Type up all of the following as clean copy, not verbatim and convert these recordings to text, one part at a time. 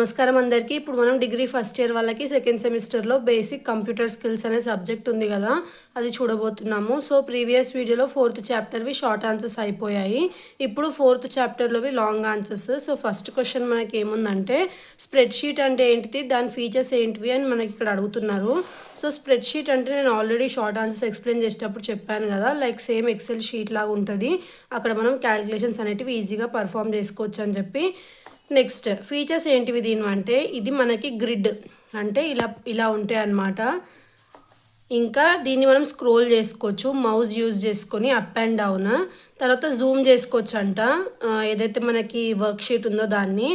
నమస్కారం అందరికీ. ఇప్పుడు మనం డిగ్రీ ఫస్ట్ ఇయర్ వాళ్ళకి సెకండ్ సెమిస్టర్లో బేసిక్ కంప్యూటర్ స్కిల్స్ అనే సబ్జెక్ట్ ఉంది కదా, అది చూడబోతున్నాము. సో ప్రీవియస్ వీడియోలో 4th చాప్టర్వి షార్ట్ ఆన్సర్స్ అయిపోయాయి. ఇప్పుడు 4th చాప్టర్లోవి long answers. So first question మనకి ఏముందంటే, స్ప్రెడ్షీట్ అంటే ఏంటిది, దాని ఫీచర్స్ ఏంటివి అని మనకి ఇక్కడ అడుగుతున్నారు. సో స్ప్రెడ్షీట్ అంటే నేను ఆల్రెడీ షార్ట్ ఆన్సర్స్ ఎక్స్ప్లెయిన్ చేసేటప్పుడు చెప్పాను కదా, లైక్ సేమ్ ఎక్సెల్ షీట్ లాగా ఉంటుంది. అక్కడ మనం క్యాలిక్యులేషన్స్ అనేటివి ఈజీగా పర్ఫామ్ చేసుకోవచ్చు అని చెప్పి. నెక్స్ట్ ఫీచర్స్ ఏంటివి దీని అంటే, ఇది మనకి గ్రిడ్ అంటే ఇలా ఉంటాయి అన్నమాట. ఇంకా దీన్ని మనం స్క్రోల్ చేసుకోవచ్చు మౌస్ యూజ్ చేసుకొని అప్ అండ్ డౌన్. తర్వాత జూమ్ చేసుకోవచ్చు అంట ఏదైతే మనకి వర్క్ షీట్ ఉందో దాన్ని.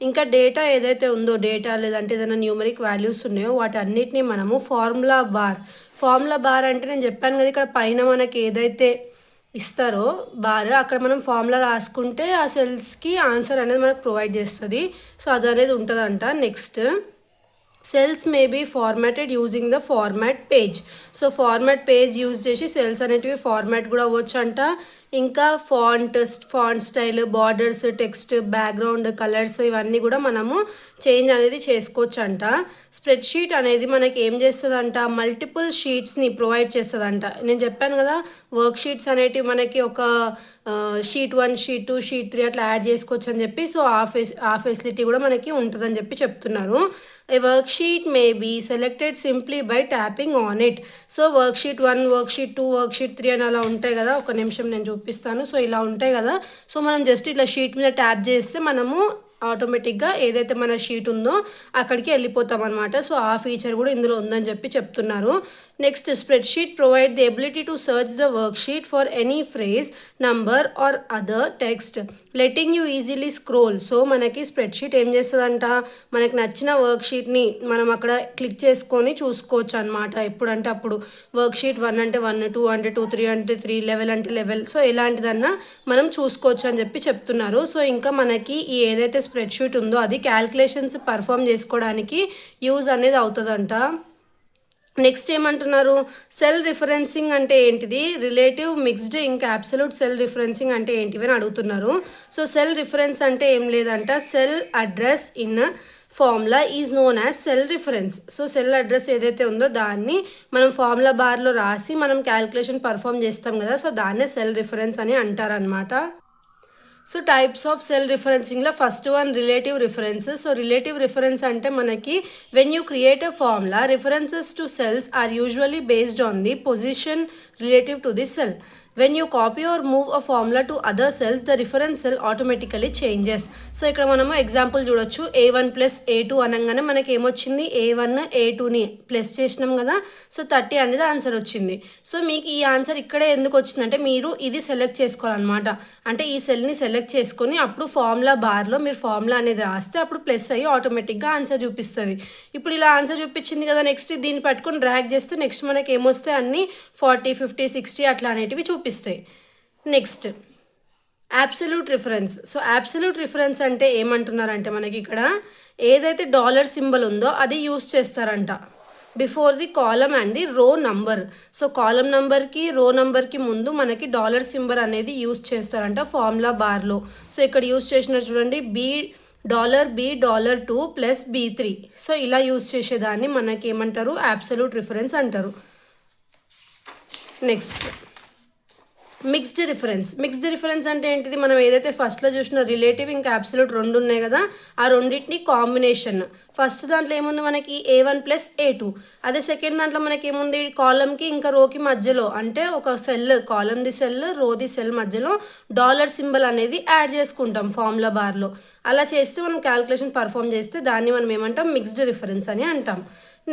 ఇంకా డేటా ఏదైతే ఉందో, డేటా లేదంటే ఏదైనా న్యూమరిక్ వాల్యూస్ ఉన్నాయో వాటి అన్నిటినీ మనము ఫార్ములా బార్ అంటే నేను చెప్పాను కదా, ఇక్కడ పైన మనకి ఏదైతే ఇస్తారో బార్, అక్కడ మనం ఫార్ములా రాసుకుంటే ఆ సెల్స్కి ఆన్సర్ అనేది మనకు ప్రొవైడ్ చేస్తుంది. సో అది అనేది ఉంటుందంట. Next cells may be formatted using the format page. So format page use చేసి సెల్స్ అనేటివి ఫార్మాట్ కూడా అవ్వచ్చు అంట. ఇంకా font style, borders, text, background, colours ఇవన్నీ కూడా మనము చేంజ్ అనేది చేసుకోవచ్చు అంట. స్ప్రెడ్షీట్ అనేది మనకి ఏం చేస్తుందంట, మల్టిపుల్ షీట్స్ని ప్రొవైడ్ చేస్తుందంట. నేను చెప్పాను కదా, వర్క్ షీట్స్ అనేటివి మనకి ఒక షీట్ 1, షీట్ 2, షీట్ 3 అట్లా యాడ్ చేసుకోవచ్చు అని చెప్పి. సో ఆ ఫెసిలిటీ కూడా మనకి ఉంటుందని చెప్పి చెప్తున్నారు. A worksheet may be selected simply by tapping on it. So worksheet 1, worksheet 2, worksheet 3 అని అలా ఉంటాయి కదా. ఒక నిమిషం నేను చూపిస్తాను. సో ఇలా ఉంటాయి కదా. సో మనం జస్ట్ ఇట్లా షీట్ మీద ట్యాప్ చేస్తే మనము ఆటోమేటిక్గా ఏదైతే మన షీట్ ఉందో అక్కడికి వెళ్ళిపోతాం అనమాట. సో ఆ ఫీచర్ కూడా ఇందులో ఉందని చెప్పి చెప్తున్నారు. Next spreadsheet provide the ability to search the work sheet for any phrase, number or other text, letting you easily scroll. So మనకి స్ప్రెడ్షీట్ ఏం చేస్తుందంట, మనకి నచ్చిన వర్క్ షీట్ని మనం అక్కడ క్లిక్ చేసుకొని చూసుకోవచ్చు అనమాట. ఎప్పుడంటే అప్పుడు వర్క్ షీట్ 1 అంటే 1, 2 అంటే 2, 3 అంటే 3, లెవెల్ అంటే లెవెల్. సో ఎలాంటిదన్నా మనం చూసుకోవచ్చు అని చెప్పి చెప్తున్నారు. సో ఇంకా మనకి ఈ ఏదైతే స్ప్రెడ్షీట్ ఉందో అది క్యాల్కులేషన్స్ పర్ఫామ్ చేసుకోవడానికి యూజ్ అనేది అవుతుందంట. నెక్స్ట్ ఏమంటున్నారు, సెల్ రిఫరెన్సింగ్ అంటే ఏంటిది, రిలేటివ్, మిక్స్డ్, ఇంకా అబ్సల్యూట్ సెల్ రిఫరెన్సింగ్ అంటే ఏంటివి అని అడుగుతున్నారు. సో సెల్ రిఫరెన్స్ అంటే ఏం లేదంట, cell address in formula is known as cell reference. So cell address ఏదైతే ఉందో దాన్ని మనం ఫార్ములా బార్లో రాసి మనం క్యాల్కులేషన్ పర్ఫామ్ చేస్తాం కదా, సో దాన్నే సెల్ రిఫరెన్స్ అని అంటారనమాట. సో టైప్స్ ఆఫ్ సెల్ రిఫరెన్సింగ్లో first one relative reference. So relative reference అంటే మనకి when you create a formula, references to cells are usually based on the position relative to the cell. When you copy or move a formula to other cells, the reference cell automatically changes. So ఇక్కడ మనము example చూడొచ్చు. A1 plus A2 అనగానే మనకి ఏమొచ్చింది, A1 A2ని plus చేసినాం కదా, so 30 అనేది answer వచ్చింది. సో మీకు ఈ ఆన్సర్ ఇక్కడే ఎందుకు వచ్చిందంటే, మీరు ఇది సెలెక్ట్ చేసుకోవాలన్నమాట. అంటే ఈ సెల్ని సెలెక్ట్ చేసుకొని అప్పుడు ఫార్ములా బార్లో మీరు ఫార్ములా అనేది రాస్తే అప్పుడు ప్లస్ అయ్యి ఆటోమేటిక్గా ఆన్సర్ చూపిస్తుంది. ఇప్పుడు ఇలా ఆన్సర్ చూపించింది కదా, నెక్స్ట్ దీన్ని పట్టుకొని డ్రాగ్ చేస్తే నెక్స్ట్ మనకి ఏమొస్తే అన్ని 40, 50, 60 అట్లా అనేటివి చూపిస్తాయి. Next absolute reference. So absolute reference అంటే ఏమంటున్నారంటే, మనకి ఇక్కడ ఏదైతే డాలర్ సింబల్ ఉందో అది యూస్ చేస్తారంట before the column and the రో నంబర్. సో కాలమ్ నంబర్కి, రో నంబర్కి ముందు మనకి డాలర్ సింబల్ అనేది యూస్ చేస్తారంట ఫార్ములా బార్లో. సో ఇక్కడ యూస్ చేసినారు చూడండి, $B$2 ప్లస్ B3. సో ఇలా యూస్ చేసేదాన్ని మనకి ఏమంటారు, అబ్సల్యూట్ రిఫరెన్స్ అంటారు. నెక్స్ట్ మిక్స్డ్ రిఫరెన్స్ అంటే ఏంటిది, మనం ఏదైతే ఫస్ట్లో చూసిన రిలేటివ్ ఇంకా అబ్సల్యూట్ రెండు ఉన్నాయి కదా, ఆ రెండింటిని కాంబినేషన్. ఫస్ట్ దాంట్లో ఏముంది మనకి A1 ప్లస్ A2, అదే సెకండ్ దాంట్లో మనకి ఏముంది, కాలంకి ఇంకా రోకి మధ్యలో, అంటే ఒక సెల్, కాలంది సెల్, రోది సెల్ మధ్యలో డాలర్ సింబల్ అనేది యాడ్ చేసుకుంటాం ఫార్ములా బార్లో. అలా చేస్తే మనం క్యాల్కులేషన్ పర్ఫామ్ చేస్తే దాన్ని మనం ఏమంటాం, మిక్స్డ్ రిఫరెన్స్ అని అంటాం.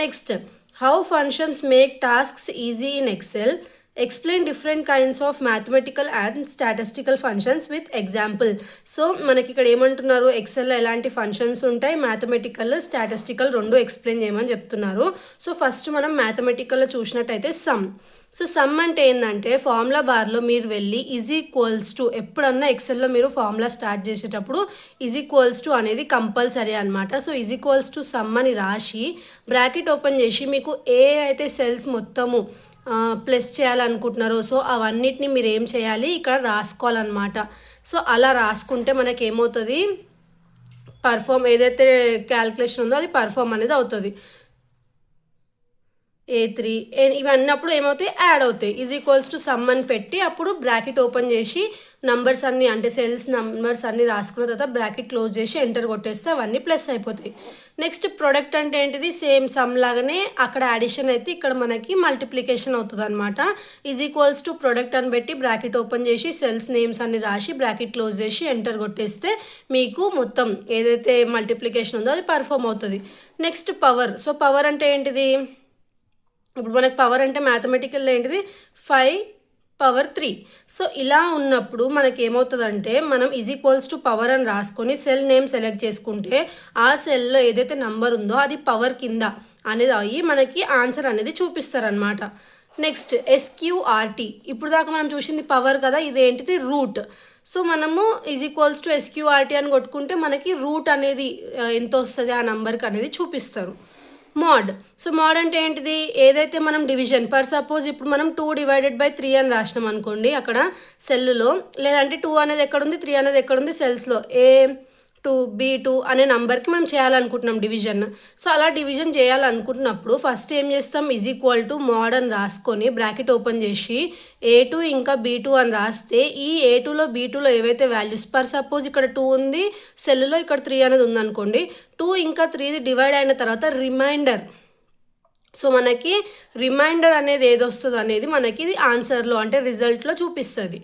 Next how functions make tasks easy in Excel, explain different kinds of mathematical and statistical functions with example. So మనకి ఇక్కడ ఏమంటున్నారు, ఎక్సెల్లో ఎలాంటి ఫంక్షన్స్ ఉంటాయి, మ్యాథమెటికల్, స్టాటిస్టికల్ రెండు ఎక్స్ప్లెయిన్ చేయమని చెప్తున్నారు. సో ఫస్ట్ మనం మ్యాథమెటికల్లో చూసినట్టయితే సమ్. సో సమ్ అంటే ఏంటంటే, ఫార్ములా బార్లో మీరు వెళ్ళి ఈజ్ ఈక్వల్స్ టు, ఎప్పుడన్నా ఎక్సెల్లో మీరు ఫార్ములా స్టార్ట్ చేసేటప్పుడు ఈజ్ ఈక్వల్స్ టు అనేది కంపల్సరీ అనమాట. So is equals to some అని రాసి బ్రాకెట్ ఓపెన్ చేసి మీకు ఏ అయితే సెల్స్ మొత్తము ప్లస్ చేయాలనుకుంటున్నారో సో అవన్నిటిని మీరు ఏం చేయాలి, ఇక్కడ రాసుకోవాలన్నమాట. సో అలా రాసుకుంటే మనకేమవుతుంది, పర్ఫామ్ ఏదైతే క్యాల్కులేషన్ ఉందో అది పర్ఫామ్ అనేది అవుతుంది. A3 ఇవన్నీ అప్పుడు ఏమవుతాయి, యాడ్ అవుతాయి. ఈజ్ ఈక్వల్స్ టు సమ్ అని పెట్టి అప్పుడు బ్రాకెట్ ఓపెన్ చేసి నంబర్స్ అన్నీ అంటే సెల్స్ నంబర్స్ అన్నీ రాసుకున్న తర్వాత బ్రాకెట్ క్లోజ్ చేసి ఎంటర్ కొట్టేస్తే అవన్నీ ప్లస్ అయిపోతాయి. నెక్స్ట్ ప్రొడక్ట్ అంటే ఏంటిది, సేమ్ సమ్ లాగానే అక్కడ అడిషన్ అయితే ఇక్కడ మనకి మల్టిప్లికేషన్ అవుతుంది అనమాట. ఈజ్ ఈక్వల్స్ టు ప్రొడక్ట్ అని పెట్టి బ్రాకెట్ ఓపెన్ చేసి సెల్స్ నేమ్స్ అన్ని రాసి బ్రాకెట్ క్లోజ్ చేసి ఎంటర్ కొట్టేస్తే మీకు మొత్తం ఏదైతే మల్టిప్లికేషన్ ఉందో అది పర్ఫామ్ అవుతుంది. Next power. సో పవర్ అంటే ఏంటిది, ఇప్పుడు మనకు పవర్ అంటే మ్యాథమెటికల్లో ఏంటిది 5^3. సో ఇలా ఉన్నప్పుడు మనకి ఏమవుతుందంటే మనం ఈజ్ ఈక్వల్స్ టు పవర్ అని రాసుకొని సెల్ నేమ్ సెలెక్ట్ చేసుకుంటే ఆ సెల్లో ఏదైతే నంబర్ ఉందో అది పవర్ కింద అనేది అయ్యి మనకి ఆన్సర్ అనేది చూపిస్తారనమాట. Next SQRT. ఇప్పుడు దాకా మనం చూసింది పవర్ కదా, ఇదేంటిది రూట్. సో మనము ఈజ్ ఈక్వల్స్ టు SQRT అని కొట్టుకుంటే మనకి రూట్ అనేది ఎంత వస్తుంది ఆ నంబర్కి అనేది చూపిస్తారు. మోడ్. సో మోడ్ అంటే ఏంటిది, ఏదైతే మనం డివిజన్ పర్ సపోజ్ ఇప్పుడు మనం 2/3 అని రాసినాం అనుకోండి అక్కడ సెల్లో, లేదంటే 2 అనేది ఎక్కడుంది 3 అనేది ఎక్కడుంది సెల్స్లో, A2 B2 అనే నంబర్కి మనం చేయాలనుకుంటున్నాం డివిజన్. సో అలా డివిజన్ చేయాలనుకుంటున్నప్పుడు ఫస్ట్ ఏం చేస్తాం, ఈజ్ ఈక్వల్ టు మోడ్ అని రాసుకొని బ్రాకెట్ ఓపెన్ చేసి A2 ఇంకా B2 అని రాస్తే ఈ A2లో B2లో ఏవైతే వాల్యూస్ పర్ సపోజ్ ఇక్కడ 2 ఉంది సెల్లో, ఇక్కడ 3 అనేది ఉందనుకోండి, 2 ఇంకా 3 డివైడ్ అయిన తర్వాత రిమైండర్. సో మనకి రిమైండర్ అనేది ఏది వస్తుంది అనేది మనకి ఇది ఆన్సర్లో అంటే రిజల్ట్లో చూపిస్తుంది.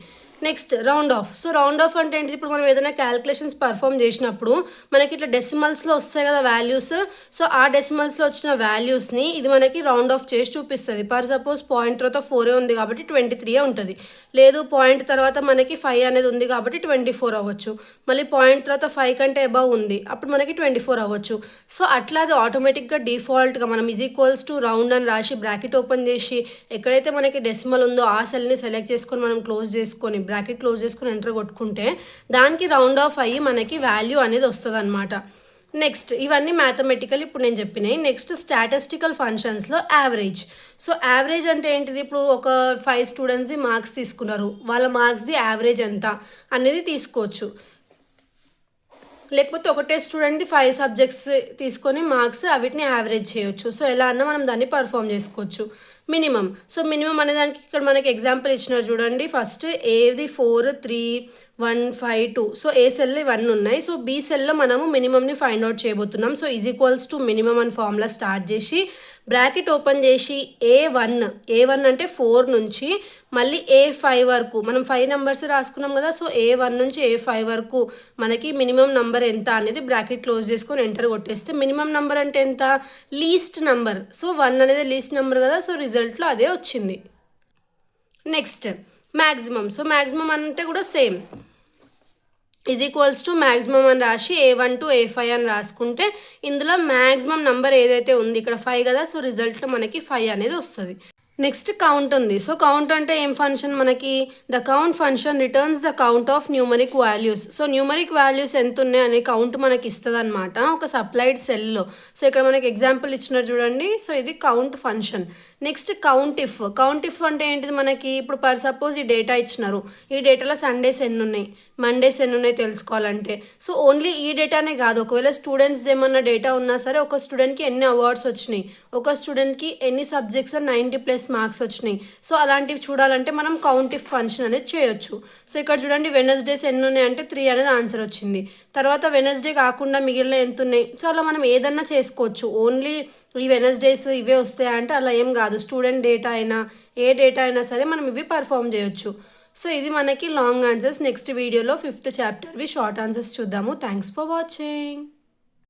Next round of. So round of అంటే ఏంటి, ఇప్పుడు మనం ఏదైనా క్యాల్కులేషన్స్ పర్ఫామ్ చేసినప్పుడు మనకి ఇట్లా డెసిమల్స్లో వస్తాయి కదా వాల్యూస్. సో ఆ డెసిమల్స్లో వచ్చిన వాల్యూస్ని ఇది మనకి రౌండ్ ఆఫ్ చేసి చూపిస్తుంది. పర్ సపోజ్ పాయింట్ తర్వాత 4 ఉంది కాబట్టి 23 ఉంటుంది, లేదు పాయింట్ తర్వాత మనకి 5 అనేది ఉంది కాబట్టి 24 అవ్వచ్చు, మళ్ళీ పాయింట్ తర్వాత 5 కంటే అబవ్ ఉంది అప్పుడు మనకి 24 అవ్వచ్చు. సో అట్లా అది ఆటోమేటిక్గా డిఫాల్ట్గా మనం ఈజ్ ఈక్వల్స్ టు రౌండ్ అని రాసి బ్రాకెట్ ఓపెన్ చేసి ఎక్కడైతే మనకి డెసిమల్ ఉందో ఆ సెల్ని సెలెక్ట్ చేసుకొని మనం క్లోజ్ చేసుకొని బ్రాకెట్ క్లోజ్ చేసుకొని ఎంటర్ కొట్టుకుంటే దానికి రౌండ్ ఆఫ్ అయ్యి మనకి వాల్యూ అనేది వస్తుంది అనమాట. నెక్స్ట్ ఇవన్నీ మ్యాథమెటికల్ ఇప్పుడు నేను చెప్పినాయి. నెక్స్ట్ స్టాటిస్టికల్ ఫంక్షన్స్లో యావరేజ్. సో యావరేజ్ అంటే ఏంటిది, ఇప్పుడు ఒక 5 స్టూడెంట్స్ది మార్క్స్ తీసుకున్నారు, వాళ్ళ మార్క్స్ది యావరేజ్ ఎంత అనేది తీసుకోవచ్చు. లేకపోతే ఒకటే స్టూడెంట్ది 5 సబ్జెక్ట్స్ తీసుకొని మార్క్స్ అవిటిని యావరేజ్ చేయొచ్చు. సో ఎలా అన్నా మనం దాన్ని పర్ఫామ్ చేసుకోవచ్చు. మినిమం. సో మినిమం అనే దానికి ఇక్కడ మనకి ఎగ్జాంపుల్ ఇచ్చినారు చూడండి. ఫస్ట్ ఏది 4 3 1 5 2. సో ఏ సెల్లో ఇవన్నీ ఉన్నాయి. సో బి సెల్లో మనము మినిమంని ఫైండ్ అవుట్ చేయబోతున్నాం. So is equals to minimum అని ఫార్ములా స్టార్ట్ చేసి బ్రాకెట్ ఓపెన్ చేసి A1 అంటే 4 నుంచి మళ్ళీ A5 వరకు మనం 5 నెంబర్స్ రాసుకున్నాం కదా. సో A1 నుంచి A5 వరకు మనకి మినిమం నెంబర్ ఎంత అనేది బ్రాకెట్ క్లోజ్ చేసుకొని ఎంటర్ కొట్టేస్తే మినిమం నెంబర్ అంటే ఎంత, లీస్ట్ నెంబర్. సో 1 అనేది లీస్ట్ నెంబర్ కదా, సో రిజల్ట్లో అదే వచ్చింది. Next maximum. సో మ్యాక్సిమం అంటే కూడా same is equals to maximum అని రాసి A1 to A5 అని రాసుకుంటే ఇందులో మ్యాక్సిమం నెంబర్ ఏదైతే ఉంది ఇక్కడ 5 కదా, సో రిజల్ట్లో మనకి 5 అనేది వస్తుంది. నెక్స్ట్ కౌంట్ ఉంది. సో కౌంట్ అంటే ఏం ఫంక్షన్ మనకి, the count function returns the count of numeric values. So numeric values ఎంత ఉన్నాయి అనే కౌంట్ మనకి ఇస్తుంది అనమాట ఒక సప్లైడ్ సెల్లో. సో ఇక్కడ మనకి ఎగ్జాంపుల్ ఇచ్చినారు చూడండి. సో ఇది count function. Next count if. Count if అంటే ఏంటిది మనకి, ఇప్పుడు పర్ సపోజ్ ఈ డేటా ఇచ్చినారు, ఈ డేటాలో సండేస్ ఎన్ని ఉన్నాయి మండేస్ ఎన్ని ఉన్నాయి తెలుసుకోవాలంటే, సో ఓన్లీ ఈ డేటానే కాదు, ఒకవేళ స్టూడెంట్స్ ఏమన్నా డేటా ఉన్నా సరే ఒక స్టూడెంట్కి ఎన్ని అవార్డ్స్ వచ్చినాయి, ఒక స్టూడెంట్కి ఎన్ని సబ్జెక్ట్స్ 90+ మార్క్స్ వచ్చినాయి. సో అలాంటివి చూడాలంటే మనం కౌంట్ ఇఫ్ ఫంక్షన్ అనేది చేయొచ్చు. సో ఇక్కడ చూడండి వెనస్డేస్ ఎన్ని ఉన్నాయి అంటే 3 అనేది ఆన్సర్ వచ్చింది. తర్వాత వెనస్డే కాకుండా మిగిలిన ఎంత ఉన్నాయి. సో అలా మనం ఏదన్నా చేసుకోవచ్చు. ఓన్లీ ఈ వెనస్డేస్ ఇవే వస్తాయా అంటే అలా ఏం కాదు, స్టూడెంట్ డేటా అయినా ఏ డేటా అయినా సరే మనం ఇవి పర్ఫామ్ చేయొచ్చు. సో ఇది మనకి లాంగ్ ఆన్సర్స్. నెక్స్ట్ వీడియోలో 5th చాప్టర్వి షార్ట్ ఆన్సర్స్ చూద్దాము. Thanks for watching.